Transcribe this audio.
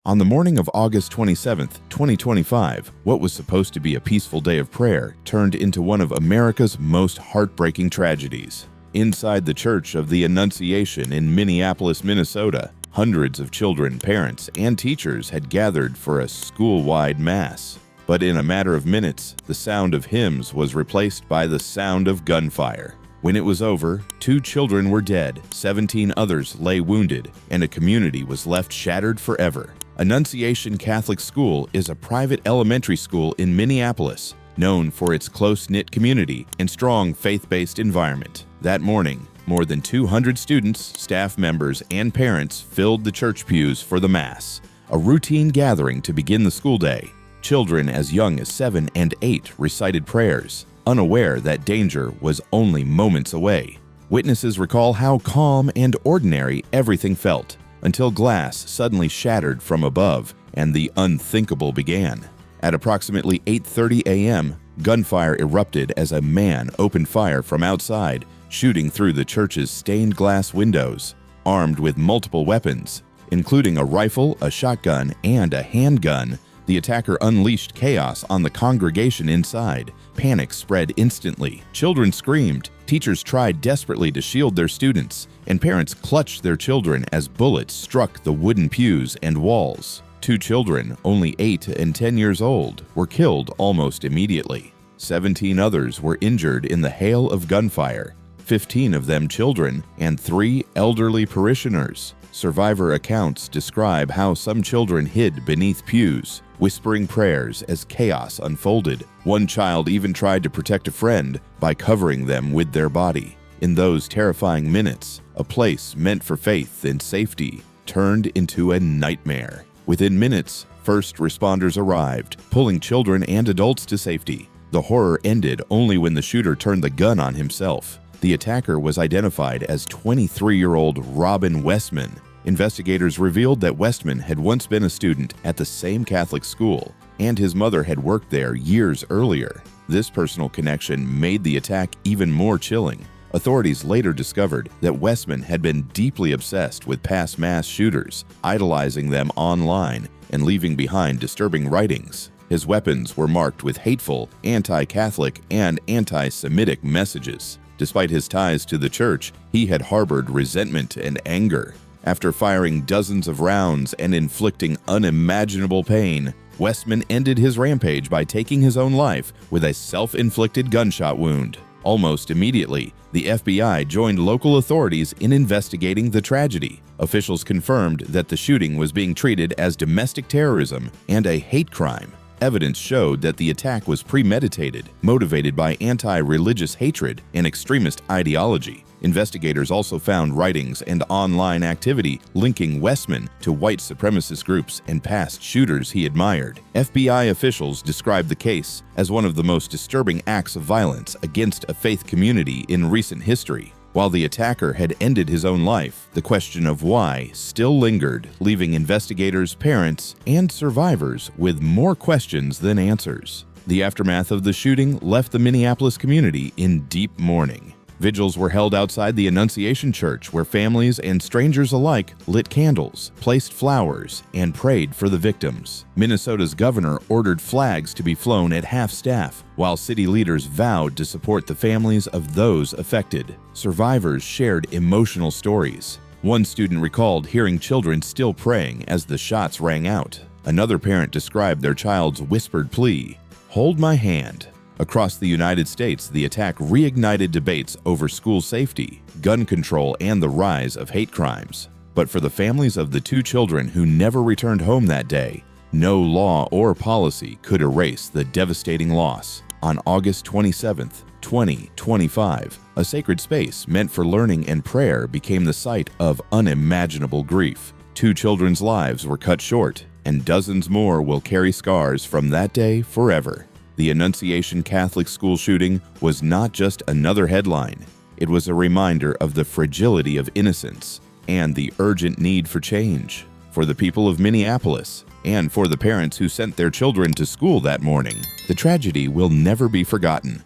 On the morning of August 27, 2025, what was supposed to be a peaceful day of prayer turned into one of America's most heartbreaking tragedies. Inside the Church of the Annunciation in Minneapolis, Minnesota, hundreds of children, parents, and teachers had gathered for a school-wide mass. But in a matter of minutes, the sound of hymns was replaced by the sound of gunfire. When it was over, 2 children were dead, 17 others lay wounded, and a community was left shattered forever. Annunciation Catholic School is a private elementary school in Minneapolis, known for its close-knit community and strong faith-based environment. That morning, more than 200 students, staff members, and parents filled the church pews for the Mass, a routine gathering to begin the school day. Children as young as 7 and 8 recited prayers, unaware that danger was only moments away. Witnesses recall how calm and ordinary everything felt, until glass suddenly shattered from above and the unthinkable began. At approximately 8:30 a.m., gunfire erupted as a man opened fire from outside, shooting through the church's stained glass windows. Armed with multiple weapons, including a rifle, a shotgun, and a handgun, the attacker unleashed chaos on the congregation inside. Panic spread instantly. Children screamed, teachers tried desperately to shield their students, and parents clutched their children as bullets struck the wooden pews and walls. 2 children, only 8 and 10 years old, were killed almost immediately. 17 others were injured in the hail of gunfire, 15 of them children and 3 elderly parishioners. Survivor accounts describe how some children hid beneath pews, whispering prayers as chaos unfolded. One child even tried to protect a friend by covering them with their body. In those terrifying minutes, a place meant for faith and safety turned into a nightmare. Within minutes, first responders arrived, pulling children and adults to safety. The horror ended only when the shooter turned the gun on himself. The attacker was identified as 23-year-old Robin Westman. Investigators revealed that Westman had once been a student at the same Catholic school, and his mother had worked there years earlier. This personal connection made the attack even more chilling. Authorities later discovered that Westman had been deeply obsessed with past mass shooters, idolizing them online and leaving behind disturbing writings. His weapons were marked with hateful, anti-Catholic, and anti-Semitic messages. Despite his ties to the church, he had harbored resentment and anger. After firing dozens of rounds and inflicting unimaginable pain, Westman ended his rampage by taking his own life with a self-inflicted gunshot wound. Almost immediately, the FBI joined local authorities in investigating the tragedy. Officials confirmed that the shooting was being treated as domestic terrorism and a hate crime. Evidence showed that the attack was premeditated, motivated by anti-religious hatred and extremist ideology. Investigators also found writings and online activity linking Westman to white supremacist groups and past shooters he admired. FBI officials described the case as one of the most disturbing acts of violence against a faith community in recent history. While the attacker had ended his own life, the question of why still lingered, leaving investigators, parents, and survivors with more questions than answers. The aftermath of the shooting left the Minneapolis community in deep mourning. Vigils were held outside the Annunciation Church, where families and strangers alike lit candles, placed flowers, and prayed for the victims. Minnesota's governor ordered flags to be flown at half-staff, while city leaders vowed to support the families of those affected. Survivors shared emotional stories. One student recalled hearing children still praying as the shots rang out. Another parent described their child's whispered plea, "Hold my hand." Across the United States, the attack reignited debates over school safety, gun control, and the rise of hate crimes. But for the families of the 2 children who never returned home that day, no law or policy could erase the devastating loss. On August 27, 2025, a sacred space meant for learning and prayer became the site of unimaginable grief. 2 children's lives were cut short, and dozens more will carry scars from that day forever. The Annunciation Catholic School shooting was not just another headline. It was a reminder of the fragility of innocence and the urgent need for change. For the people of Minneapolis, and for the parents who sent their children to school that morning, the tragedy will never be forgotten.